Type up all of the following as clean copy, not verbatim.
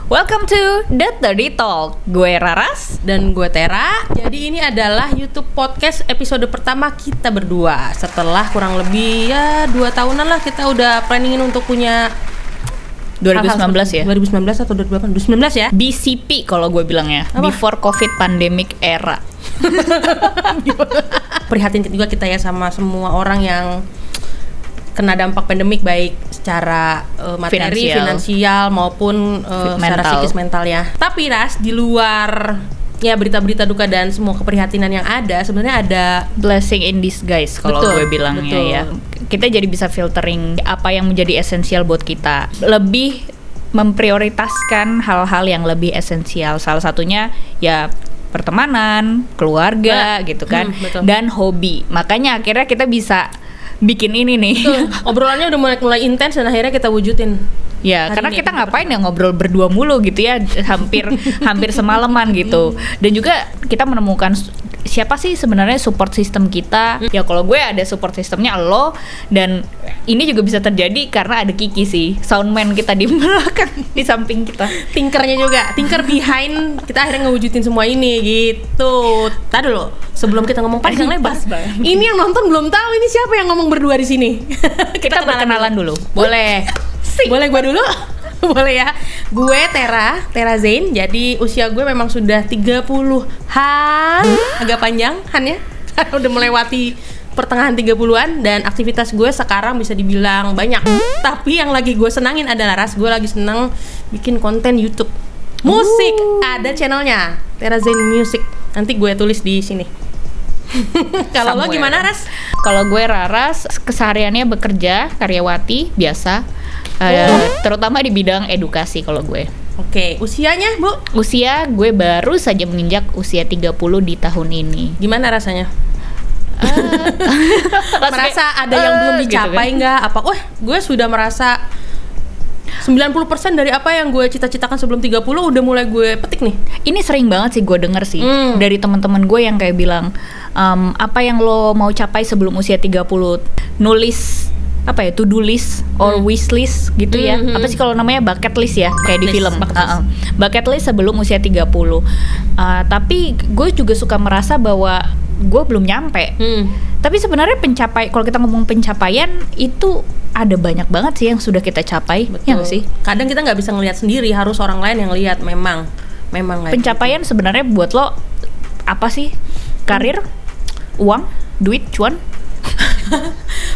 Welcome to The 30 Talk. Gue Raras dan gue Tera. Jadi ini adalah YouTube podcast episode pertama kita berdua. Setelah kurang lebih 2 tahunan lah kita udah planningin untuk punya 2019 ya? 2019 atau 2018? 2019 ya? BCP kalau gue bilangnya. Apa? Before COVID Pandemic Era. Prihatin juga kita ya sama semua orang yang kena dampak pandemik, baik secara materi, finansial maupun secara psikis mental ya. Tapi Ras, di luar ya berita-berita duka dan semua keprihatinan yang ada, sebenarnya ada blessing in disguise kalau gue bilangnya ya. Kita jadi bisa filtering apa yang menjadi esensial buat kita. Lebih memprioritaskan hal-hal yang lebih esensial. Salah satunya ya pertemanan, keluarga gitu kan, dan hobi. Makanya akhirnya kita bisa bikin ini nih. Obrolannya udah mulai intens dan akhirnya kita wujudin. Ya, karena kita ngapain ya ngobrol berdua mulu gitu ya, hampir semalaman gitu. Dan juga kita menemukan siapa sih sebenarnya support system kita. Ya kalau gue ada support systemnya lo, dan ini juga bisa terjadi karena ada Kiki sih, soundman kita di belakang, di samping kita. Tinkernya juga, tinker behind kita akhirnya ngewujudin semua ini gitu. Tadi dulu, sebelum kita ngomong panjang lebar, ini yang nonton belum tahu ini siapa yang ngomong berdua di sini. Kita berkenalan dulu. Boleh. Boleh gue dulu? Boleh ya. Gue Tera Zain. Jadi usia gue memang sudah 30-an. Agak panjang Han ya. Udah melewati pertengahan 30-an. Dan aktivitas gue sekarang bisa dibilang banyak. Tapi yang lagi gue senangin adalah Ras, gue lagi seneng bikin konten YouTube musik. Ada channelnya Tera Zain Music. Nanti gue tulis di sini. Kalau lo gimana Ras? Kalau gue Raras, kesehariannya bekerja karyawati biasa. Terutama di bidang edukasi kalau gue. Oke, usianya Bu? Usia gue baru saja menginjak usia 30 di tahun ini. Gimana rasanya? Merasa ada yang belum dicapai nggak? Gitu kan? Apa? Gue sudah merasa 90% dari apa yang gue cita-citakan sebelum 30 udah mulai gue petik nih. Ini sering banget sih gue denger sih dari teman-teman gue yang kayak bilang, apa yang lo mau capai sebelum usia 30? Nulis apa ya, to do list or wish list gitu ya. Apa sih kalau namanya, bucket list ya, kayak di film. Bucket list sebelum usia 30. Tapi gue juga suka merasa bahwa gue belum nyampe. Tapi sebenarnya kalau kita ngomong pencapaian itu ada banyak banget sih yang sudah kita capai. Betul. Ya gak sih? Kadang kita nggak bisa ngelihat sendiri, harus orang lain yang lihat. Memang pencapaian gitu. Sebenarnya buat lo apa sih? Karir, uang, duit, cuan.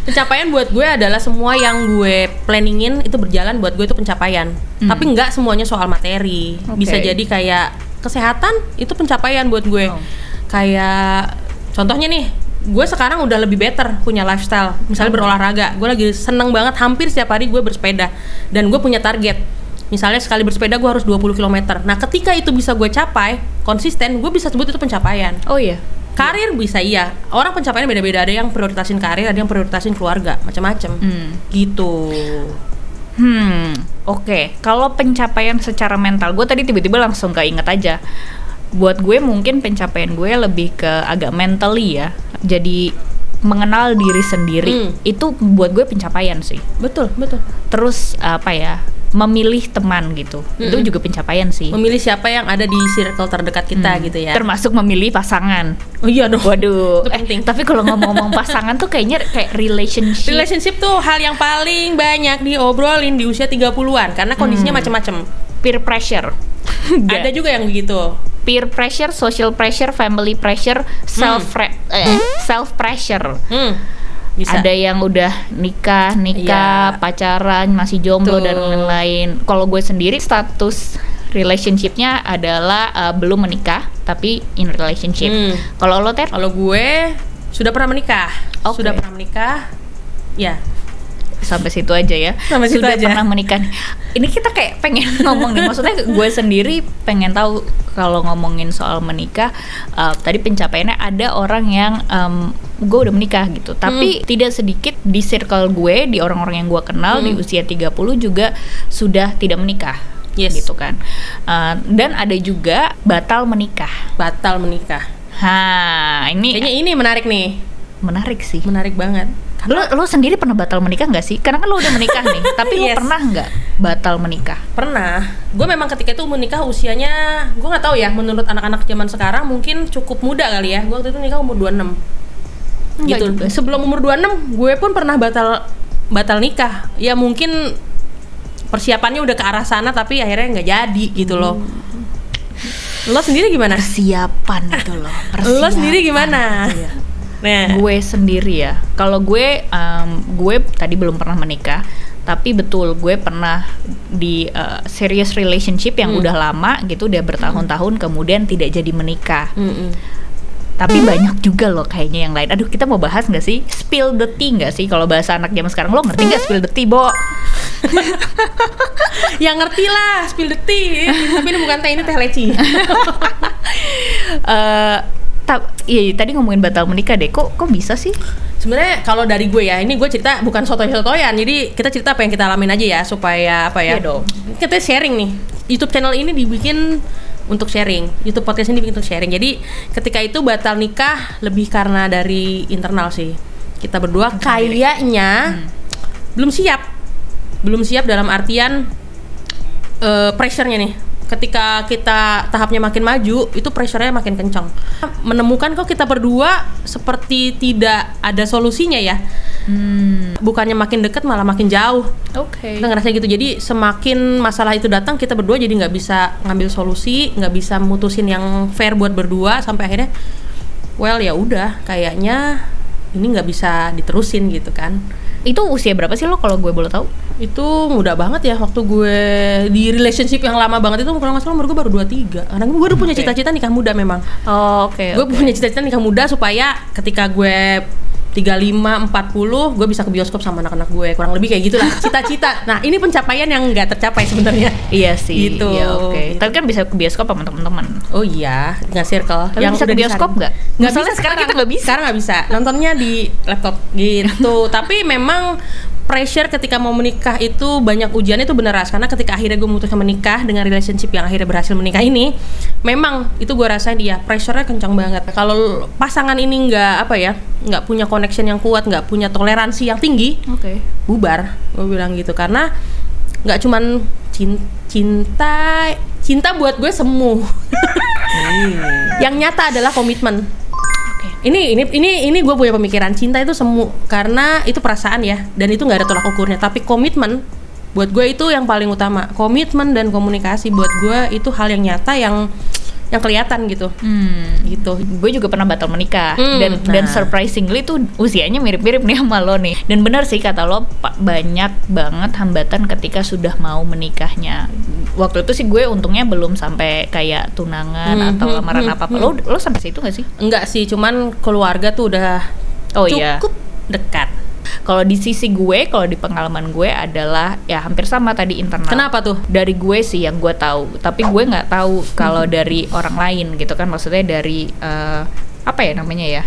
Pencapaian buat gue adalah semua yang gue planningin itu berjalan, buat gue itu pencapaian. Tapi nggak semuanya soal materi. Bisa jadi kayak kesehatan itu pencapaian buat gue. Kayak contohnya nih, gue sekarang udah lebih better punya lifestyle. Misalnya berolahraga, gue lagi seneng banget, hampir setiap hari gue bersepeda. Dan gue punya target, misalnya sekali bersepeda gue harus 20 km. Nah ketika itu bisa gue capai konsisten, gue bisa sebut itu pencapaian. Oh iya. Karir bisa, iya. Orang pencapaian beda-beda. Ada yang prioritasin karir, ada yang prioritasin keluarga, macam-macam. Gitu. Oke. Kalau pencapaian secara mental, gue tadi tiba-tiba langsung keinget aja. Buat gue mungkin pencapaian gue lebih ke agak mentally ya. Jadi mengenal diri sendiri itu buat gue pencapaian sih. Betul. Terus apa ya? Memilih teman gitu, itu juga pencapaian sih. Memilih siapa yang ada di circle terdekat kita gitu ya. Termasuk memilih pasangan. Oh iya dong. Waduh. Itu penting. Tapi kalau ngomong pasangan tuh kayaknya kayak relationship. Relationship tuh hal yang paling banyak diobrolin di usia 30-an karena kondisinya macam-macam. Peer pressure. Ada juga yang begitu. Peer pressure, social pressure, family pressure, self pressure. Bisa. Ada yang udah nikah, pacaran, masih jomblo dan lain-lain. Kalau gue sendiri status relationshipnya adalah belum menikah tapi in relationship. Kalau lo Ter? Kalau gue sudah pernah menikah. Sudah pernah menikah. Ya. Sampai situ aja ya. Sudah pernah menikah. Ini kita kayak pengen ngomong nih. Maksudnya gue sendiri pengen tahu kalau ngomongin soal menikah. Tadi pencapaiannya ada orang yang gue udah menikah gitu. Tapi tidak sedikit di circle gue, di orang-orang yang gue kenal di usia 30 juga sudah tidak menikah. Gitu kan. Dan ada juga batal menikah. Ini Kayaknya ini menarik nih. Menarik sih. Menarik banget. Lo sendiri pernah batal menikah nggak sih? Karena kan lo udah menikah nih, tapi lo Yes. pernah nggak batal menikah? Pernah. Gue memang ketika itu menikah usianya, gue nggak tahu ya, menurut anak-anak zaman sekarang mungkin cukup muda kali ya. Gue waktu itu nikah umur 26. Enggak Gitu. juga. Sebelum umur 26, gue pun pernah batal nikah. Ya mungkin persiapannya udah ke arah sana tapi akhirnya nggak jadi gitu loh. Lo sendiri gimana? Persiapan gitu loh. Lo sendiri gimana? Gitu ya. Nah, Gue sendiri ya, kalau gue tadi belum pernah menikah, tapi betul gue pernah di serious relationship yang udah lama gitu, udah bertahun-tahun, kemudian tidak jadi menikah. Tapi banyak juga loh kayaknya yang lain. Aduh, kita mau bahas nggak sih spill the tea nggak sih kalau bahasa anak zaman sekarang? Lo ngerti nggak spill the tea, Bo? yang ngerti lah spill the tea. Tapi ini bukan teh, ini teh leci. Iya, tadi ngomongin batal menikah deh. Kok bisa sih? Sebenarnya kalau dari gue ya, ini gue cerita bukan sotoy-sotoyan. Jadi kita cerita apa yang kita alamin aja ya, supaya apa ya? Iya dong. Kita sharing nih. YouTube channel ini dibikin untuk sharing. YouTube podcast ini dibikin untuk sharing. Jadi ketika itu batal nikah lebih karena dari internal sih. Kita berdua kayaknya belum siap dalam artian pressure-nya nih. Ketika kita tahapnya makin maju, itu pressure-nya makin kencang. Menemukan kok kita berdua seperti tidak ada solusinya ya. Bukannya makin dekat malah makin jauh. Oke. Kita ngerasa gitu. Jadi semakin masalah itu datang, kita berdua jadi nggak bisa ngambil solusi, nggak bisa mutusin yang fair buat berdua, sampai akhirnya ya udah, kayaknya ini nggak bisa diterusin gitu kan. Itu usia berapa sih lo kalau gue boleh tahu? Itu muda banget ya, waktu gue di relationship yang lama banget itu kalau nggak salah umur gue baru 23. Karena gue udah punya cita-cita nikah muda memang. Oh, oke. Gue punya cita-cita nikah muda supaya ketika gue 35, 40 gue bisa ke bioskop sama anak-anak gue, kurang lebih kayak gitulah cita-cita. Nah ini pencapaian yang nggak tercapai sebenarnya. Iya sih. Gitu. Iya, oke. Tapi kan bisa ke bioskop sama teman-teman. Oh iya, nggak circle. Tapi bisa ke bioskop nggak? Nggak Masalahnya bisa sekarang kita nggak bisa. Sekarang nggak bisa. Nontonnya di laptop gitu. Tapi memang pressure ketika mau menikah itu banyak ujiannya itu bener Ras. Karena ketika akhirnya gue memutuskan menikah dengan relationship yang akhirnya berhasil menikah ini, memang itu gue rasain pressure-nya kencang banget. Kalau pasangan ini nggak punya connection yang kuat, nggak punya toleransi yang tinggi, bubar. Gue bilang gitu karena nggak cuman cinta buat gue semu. Yang nyata adalah komitmen. Ini gue punya pemikiran, cinta itu semu karena itu perasaan ya, dan itu nggak ada tolak ukurnya. Tapi komitmen buat gue itu yang paling utama. Komitmen dan komunikasi buat gue itu hal yang nyata yang kelihatan gitu. Gitu. Gue juga pernah batal menikah dan surprisingly tuh usianya mirip-mirip nih sama lo nih. Dan benar sih kata lo, banyak banget hambatan ketika sudah mau menikahnya. Waktu itu sih gue untungnya belum sampai kayak tunangan atau lamaran apa-apa. Lo sampai situ nggak sih? Enggak sih, cuman keluarga tuh udah cukup dekat. Kalau di sisi gue, kalau di pengalaman gue adalah ya hampir sama tadi internal. Kenapa tuh? Dari gue sih yang gue tahu, tapi gue nggak tahu kalau dari orang lain gitu kan, maksudnya dari apa ya namanya ya,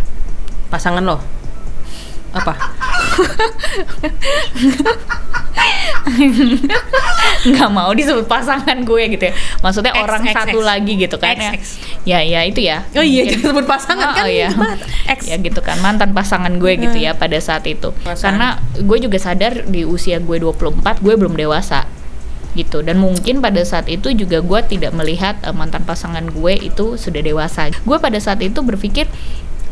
pasangan lo apa? Nggak mau disebut pasangan gue gitu ya, maksudnya orang satu lagi gitu kan ya itu ya. Oh iya, jangan sebut pasangan kan. Oh iya. Ya gitu kan, mantan pasangan gue gitu ya pada saat itu. Karena gue juga sadar di usia gue 24 gue belum dewasa gitu, dan mungkin pada saat itu juga gue tidak melihat mantan pasangan gue itu sudah dewasa. Gue pada saat itu berpikir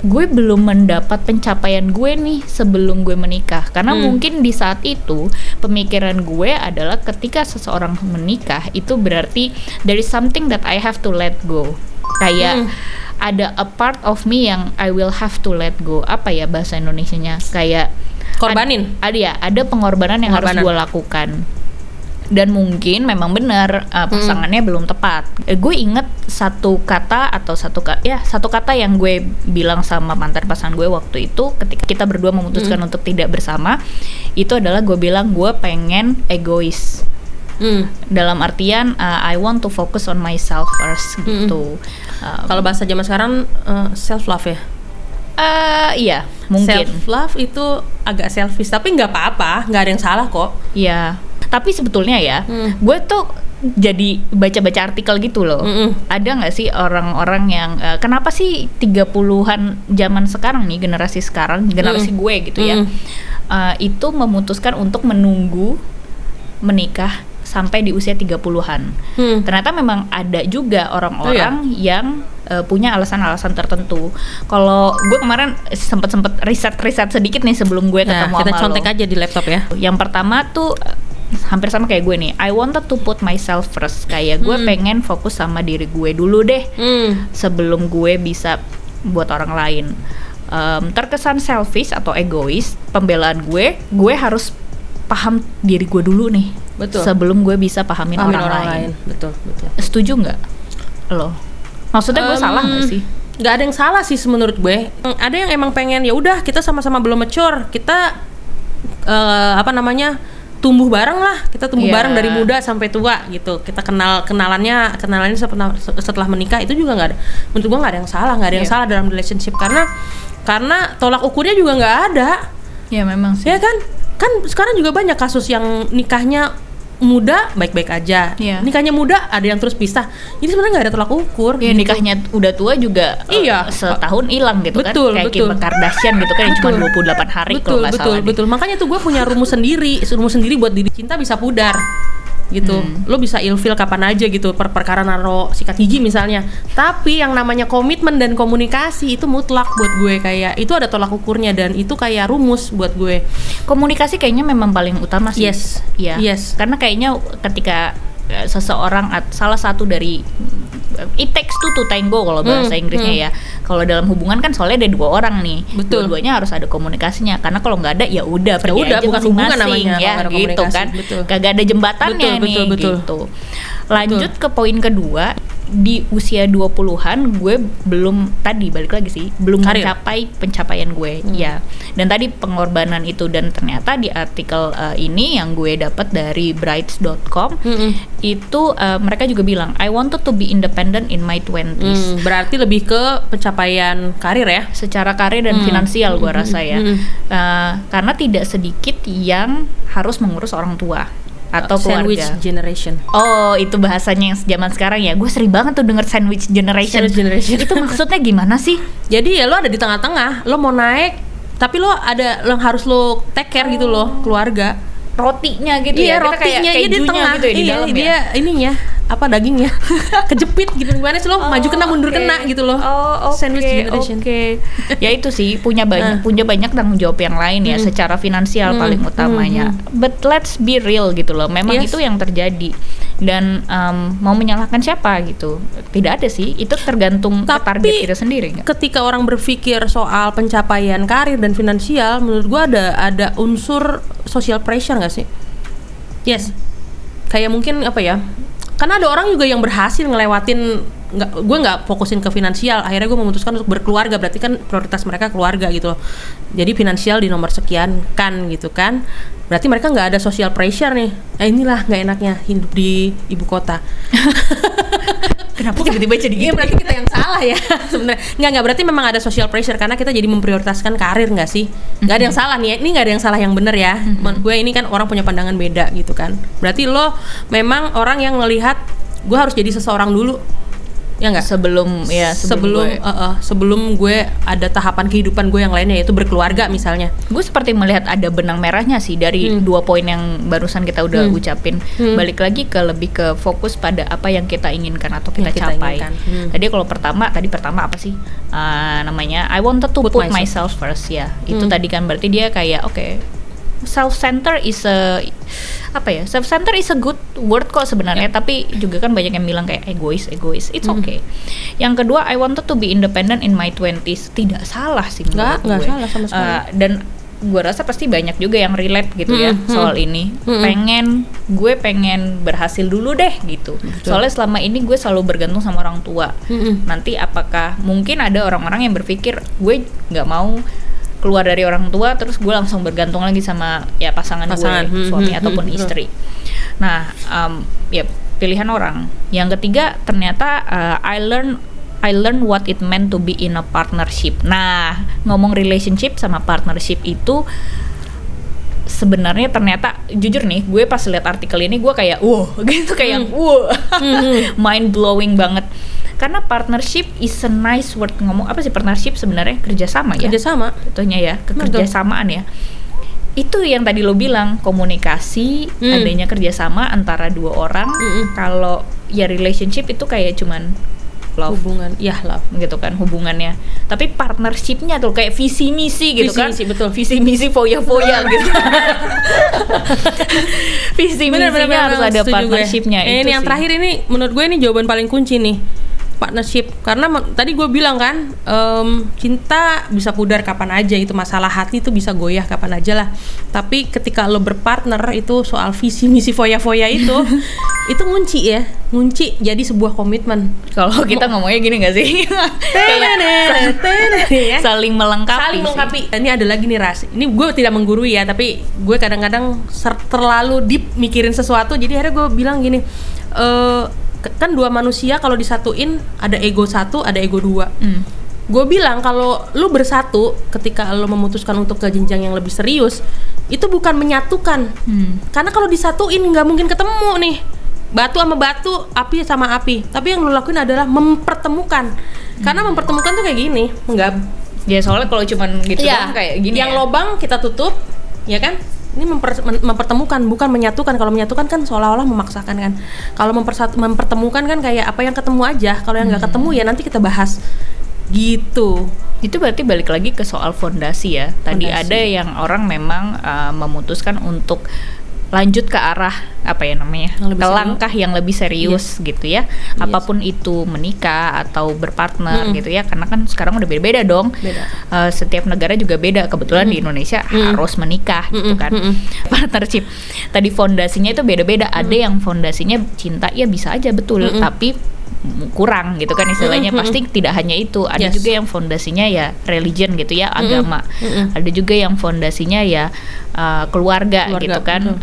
gue belum mendapat pencapaian gue nih sebelum gue menikah, karena mungkin di saat itu pemikiran gue adalah ketika seseorang menikah itu berarti there is something that I have to let go, kayak ada a part of me yang I will have to let go. Apa ya bahasa Indonesianya, kayak korbanin. Ada pengorbanan yang harus gue lakukan. Dan mungkin memang benar pasangannya belum tepat. Gue inget satu kata yang gue bilang sama mantan pasangan gue waktu itu ketika kita berdua memutuskan untuk tidak bersama. Itu adalah gue bilang gue pengen egois. Dalam artian I want to focus on myself first gitu. Kalau bahasa zaman sekarang self love ya. Iya, mungkin. Self love itu agak selfish, tapi nggak apa-apa, nggak ada yang salah kok. Iya. Tapi sebetulnya ya, gue tuh jadi baca-baca artikel gitu loh. Ada nggak sih orang-orang yang kenapa sih 30-an zaman sekarang nih, generasi sekarang, generasi gue gitu ya, itu memutuskan untuk menunggu menikah sampai di usia 30-an. Ternyata memang ada juga orang-orang yang punya alasan-alasan tertentu. Kalau gue kemarin sempet riset sedikit nih sebelum gue ketemu sama lo. Kita contek aja di laptop ya. Yang pertama tuh hampir sama kayak gue nih. I wanted to put myself first. Kayak gue pengen fokus sama diri gue dulu deh, sebelum gue bisa buat orang lain. Terkesan selfish atau egois, pembelaan gue harus paham diri gue dulu nih. Betul. Sebelum gue bisa pahamin orang lain. Betul. Setuju nggak lo? Maksudnya gue salah nggak sih? Nggak ada yang salah sih menurut gue. Ada yang emang pengen ya udah kita sama-sama belum mature, kita tumbuh bareng lah, kita tumbuh bareng dari muda sampai tua gitu. Kita kenalannya setelah menikah, itu juga nggak ada. Menurut gue nggak ada yang salah, nggak ada yang salah dalam relationship karena tolak ukurnya juga nggak ada. Ya memang sih. Ya kan sekarang juga banyak kasus yang nikahnya muda baik-baik aja, nikahnya muda ada yang terus pisah. Jadi sebenarnya nggak ada tolak ukur. Ya, gitu. Nikahnya udah tua juga setahun hilang gitu kan. Kayak Kim Kardashian gitu kan, yang cuma 28 hari kalau nggak salah. Betul. Makanya tuh gue punya rumus sendiri buat diri cinta bisa pudar gitu. Lo bisa ilfil kapan aja gitu, perkara naro sikat gigi misalnya. Tapi yang namanya komitmen dan komunikasi itu mutlak buat gue, kayak itu ada tolak ukurnya dan itu kayak rumus buat gue. Komunikasi kayaknya memang paling utama sih. Yes. Karena kayaknya ketika seseorang, salah satu dari it takes two to tango kalau bahasa Inggrisnya ya. Kalau dalam hubungan kan soalnya ada 2 orang nih. Betul. Dua-duanya harus ada komunikasinya. Karena kalau nggak ada ya udah pergi aja bukan hubungan masing-masing namanya, ya gitu kan. Kagak ada jembatannya betul. gitu. Lanjut ke poin kedua, di usia 20-an gue balik lagi sih, belum mencapai pencapaian gue ya. Dan tadi pengorbanan itu, dan ternyata di artikel ini yang gue dapat dari brights.com itu mereka juga bilang I wanted to be independent in my 20s. Berarti lebih ke pencapaian karir ya, secara karir dan finansial gue rasa ya. Karena tidak sedikit yang harus mengurus orang tua atau sandwich keluarga. generation. Oh, itu bahasanya yang zaman sekarang ya. Gue sering banget tuh denger sandwich generation. Itu maksudnya gimana sih? Jadi ya lo ada di tengah-tengah, lo mau naik tapi lo ada yang harus lo take care gitu loh, keluarga. Rotinya gitu ya. Rotinya kayak di tengah gitu ya, di dalam dia ininya dagingnya kejepit gitu, gimana sih lo maju kena mundur kena gitu loh. Sandwich generation. Ya itu sih punya banyak tanggung jawab yang lain ya, secara finansial paling utamanya. But let's be real gitu loh. Memang itu yang terjadi. Dan mau menyalahkan siapa gitu? Tidak ada sih. Itu tergantung target kita sendiri. Ketika orang berpikir soal pencapaian karir dan finansial, menurut gua ada unsur social pressure nggak sih? Yes. Kayak mungkin karena ada orang juga yang berhasil ngelewatin, gue nggak fokusin ke finansial, akhirnya gue memutuskan untuk berkeluarga, berarti kan prioritas mereka keluarga gitu loh. Jadi finansial di nomor sekian kan gitu kan, berarti mereka nggak ada social pressure nih. Inilah nggak enaknya hidup di ibu kota. Kenapa tiba-tiba jadi gitu? Berarti kita yang salah ya sebenarnya. Nggak berarti memang ada social pressure karena kita jadi memprioritaskan karir, nggak sih? Nggak ada yang salah nih, ini nggak ada yang salah yang benar ya. Gue ini kan orang punya pandangan beda gitu kan. Berarti lo memang orang yang melihat gue harus jadi seseorang dulu, ya nggak? Sebelum gue ada tahapan kehidupan gue yang lainnya, yaitu berkeluarga misalnya. Gue seperti melihat ada benang merahnya sih dari 2 poin yang barusan kita udah ucapin. Balik lagi lebih ke fokus pada apa yang kita inginkan atau kita capai. Tadi kalau pertama apa sih namanya? I wanted to put myself first ya. Itu tadi kan berarti dia kayak self-center is a good word kok sebenarnya, tapi juga kan banyak yang bilang kayak egois. It's okay. Yang kedua, I wanted to be independent in my 20s. Tidak salah sih menurut gue. Nggak salah sama sekali. Dan gue rasa pasti banyak juga yang relate gitu ya soal ini. Gue pengen berhasil dulu deh gitu. Soalnya selama ini gue selalu bergantung sama orang tua. Nanti apakah mungkin ada orang-orang yang berpikir gue nggak mau keluar dari orang tua terus gue langsung bergantung lagi sama pasangan gue, suami ataupun istri. Nah, pilihan orang. Yang ketiga ternyata I learn what it meant to be in a partnership. Nah, ngomong relationship sama partnership itu sebenarnya ternyata jujur nih, gue pas lihat artikel ini gue kayak gitu, kayak mind blowing banget. Karena partnership is a nice word. Ngomong apa sih partnership sebenarnya? Kerjasama ya. Kerjasama. Contohnya ya, kekerjasamaan ya. Itu yang tadi lo bilang, komunikasi, adanya kerjasama antara dua orang. Kalau ya relationship itu kayak cuman love, hubungan, ya love gitu kan hubungannya. Tapi partnershipnya tuh kayak visi misi gitu kan. Visi, betul. Visi misi foya gitu. Visi misinya harus ada partnershipnya. Ini yang terakhir ini menurut gue ini jawaban paling kunci nih. Partnership, karena tadi gue bilang kan, cinta bisa pudar kapan aja, itu masalah hati itu bisa goyah kapan aja lah. Tapi ketika lo berpartner itu soal visi misi foya-foya itu itu ngunci jadi sebuah komitmen. Kalau kita ngomongnya gini nggak sih? Saling melengkapi. Ini ada lagi nih Ras, ini gue tidak menggurui ya, tapi gue kadang-kadang terlalu deep mikirin sesuatu, jadi akhirnya gue bilang gini, kan dua manusia kalau disatuin ada ego satu, ada ego dua. Gue bilang kalau lu bersatu ketika lu memutuskan untuk ke jenjang yang lebih serius, itu bukan menyatukan. Karena kalau disatuin nggak mungkin ketemu nih, batu sama batu, api sama api. Tapi yang lu lakuin adalah mempertemukan. Karena mempertemukan tuh kayak gini, nggak. Ya soalnya kalau cuman gitu doang kayak gini. Yang lobang kita tutup, ya kan? Ini mempertemukan, bukan menyatukan. Kalau menyatukan kan seolah-olah memaksakan kan. Kalau mempertemukan kan kayak apa yang ketemu aja. Kalau yang nggak ketemu ya nanti kita bahas. Gitu. Itu berarti balik lagi ke soal fondasi ya. Tadi ada yang orang memang memutuskan untuk lanjut ke arah apa ya namanya, ke langkah yang lebih serius gitu ya. Apapun itu menikah atau berpartner gitu ya. Karena kan sekarang udah beda-beda dong. Setiap negara juga beda. Kebetulan di Indonesia harus menikah gitu kan. Partnership. Tadi fondasinya itu beda-beda. Ada yang fondasinya cinta, ya bisa aja betul, tapi kurang gitu kan istilahnya. Pasti tidak hanya itu, ada juga yang fondasinya ya religion gitu ya, agama. Ada juga yang fondasinya ya keluarga gitu kan.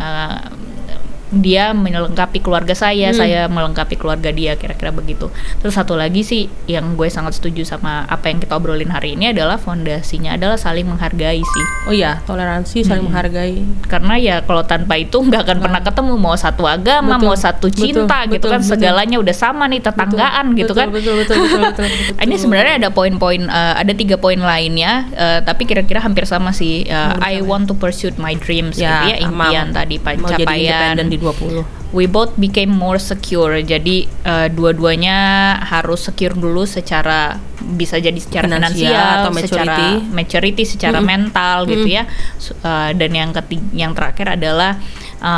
Dia melengkapi keluarga saya melengkapi keluarga dia, kira-kira begitu. Terus satu lagi sih yang gue sangat setuju sama apa yang kita obrolin hari ini adalah fondasinya adalah saling menghargai sih. Oh iya, toleransi, saling menghargai. Karena ya kalau tanpa itu nggak akan pernah ketemu, mau satu agama, mau satu cinta gitu kan, segalanya udah sama nih, tetanggaan gitu kan. Betul. Ini sebenarnya ada poin-poin, ada 3 poin lainnya, tapi kira-kira hampir sama sih. I want to pursue my dreams gitu ya, impian tadi, pencapaian di 20. We both became more secure. Jadi dua-duanya harus secure dulu secara, bisa jadi secara finansial atau secara maturity, secara mental gitu ya. Dan yang terakhir adalah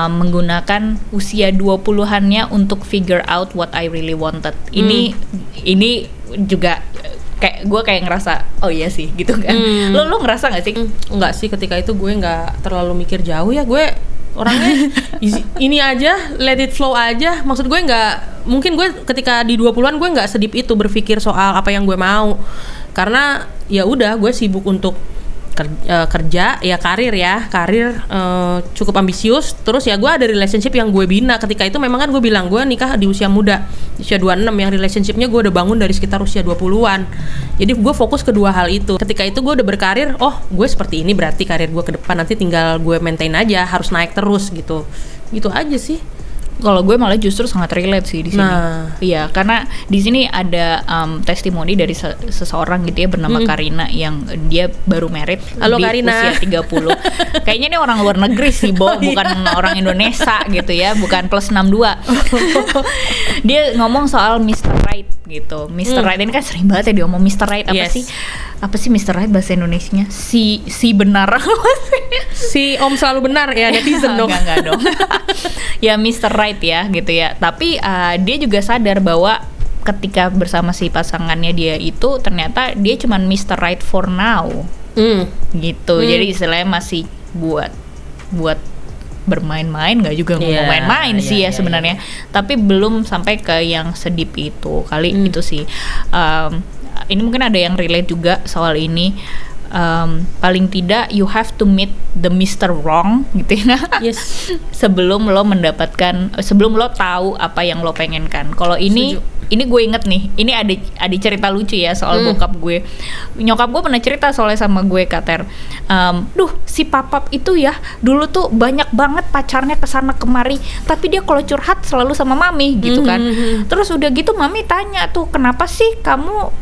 menggunakan usia 20-annya untuk figure out what I really wanted. Ini juga kayak gue kayak ngerasa oh iya sih gitu kan. Lo ngerasa nggak sih? Enggak sih, ketika itu gue nggak terlalu mikir jauh ya. Gue orangnya ini aja, let it flow aja. Maksud gue nggak, mungkin gue ketika di 20-an gue nggak sedip itu berpikir soal apa yang gue mau. Karena ya udah, gue sibuk untuk kerja ya, karir cukup ambisius. Terus ya gue ada relationship yang gue bina. Ketika itu memang kan gue bilang gue nikah di usia muda, usia 26, yang relationshipnya gue udah bangun dari sekitar usia 20-an. Jadi gue fokus ke dua hal itu. Ketika itu gue udah berkarir, oh gue seperti ini berarti karir gue ke depan, nanti tinggal gue maintain aja, harus naik terus gitu aja sih. Kalau gue malah justru sangat relate sih di sini. Iya, karena di sini ada testimoni dari seseorang gitu ya bernama Karina, yang dia baru married di Karina. usia 30. Kayaknya ini orang luar negeri sih, bukan orang Indonesia gitu ya, bukan plus 62. Dia ngomong soal Mr. Right gitu. Mr. Right ini kan sering banget ya diomong Mr. Right, apa sih Mr. Right bahasa Indonesianya? Si benar. Si Om selalu benar ya, netizen dong. Enggak dong. Ya Mr. Right ya gitu ya. Tapi dia juga sadar bahwa ketika bersama si pasangannya dia itu ternyata dia cuman Mr. Right for now. Gitu. Jadi istilahnya masih buat bermain-main, nggak juga ngomong main-main sih ya sebenarnya. Tapi belum sampai ke yang sedip itu kali. Itu sih. Ini mungkin ada yang relate juga soal ini. paling tidak you have to meet the Mr. Wrong gitu ya. Yes. sebelum lo tahu apa yang lo pengen kan. Kalau ini gue inget nih, ini ada cerita lucu ya soal bokap gue. Nyokap gue pernah cerita soalnya sama gue, Kater. Si papap itu ya dulu tuh banyak banget pacarnya kesana kemari, tapi dia kalau curhat selalu sama mami gitu kan. Terus udah gitu mami tanya tuh, kenapa sih kamu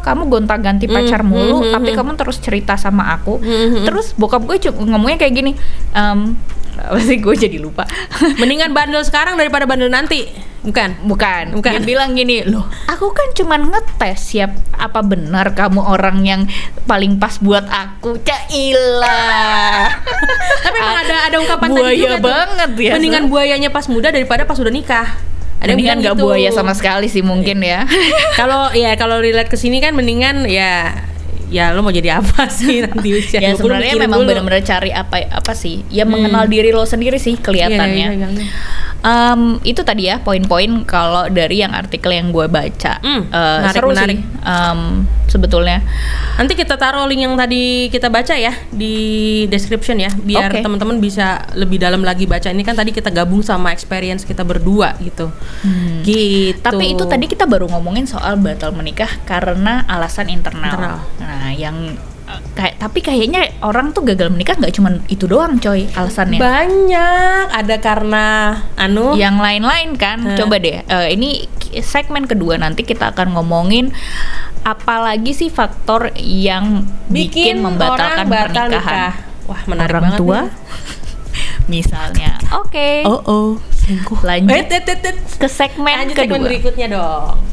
kamu gonta-ganti pacar mulu, tapi kamu terus cerita sama aku. Terus bokap gue ngomongnya kayak gini, apa sih, gue jadi lupa. Mendingan bandel sekarang daripada bandel nanti. Bukan. Dia bilang gini, loh, aku kan cuman ngetes apa benar kamu orang yang paling pas buat aku. Cailah. Tapi emang ada ungkapan tadi buaya juga banget tuh. ya. Mendingan buayanya pas muda daripada pas udah nikah. Ada mendingan nggak gitu. Buaya sama sekali sih mungkin ya. Kalau relate ke sini kan mendingan ya lo mau jadi apa sih nanti usia ya sebenarnya memang benar-benar cari apa sih ya, mengenal diri lo sendiri sih kelihatannya. Itu tadi ya poin-poin kalau dari yang artikel yang gue baca. Seru menarik. sih sebetulnya. Nanti kita taruh link yang tadi kita baca ya di description ya, biar teman-teman bisa lebih dalam lagi baca. Ini kan tadi kita gabung sama experience kita berdua gitu. Gitu. Tapi itu tadi kita baru ngomongin soal batal menikah karena alasan internal. Nah, yang tapi kayaknya orang tuh gagal menikah nggak cuma itu doang, coy, alasannya. Banyak, ada karena yang lain-lain kan. Coba deh, ini segmen kedua nanti kita akan ngomongin apalagi sih faktor yang bikin membatalkan pernikahan. Wah, menarik orang banget tua misalnya. Oke. Selingkuh. Lanjut ke segmen kedua. Segmen berikutnya dong.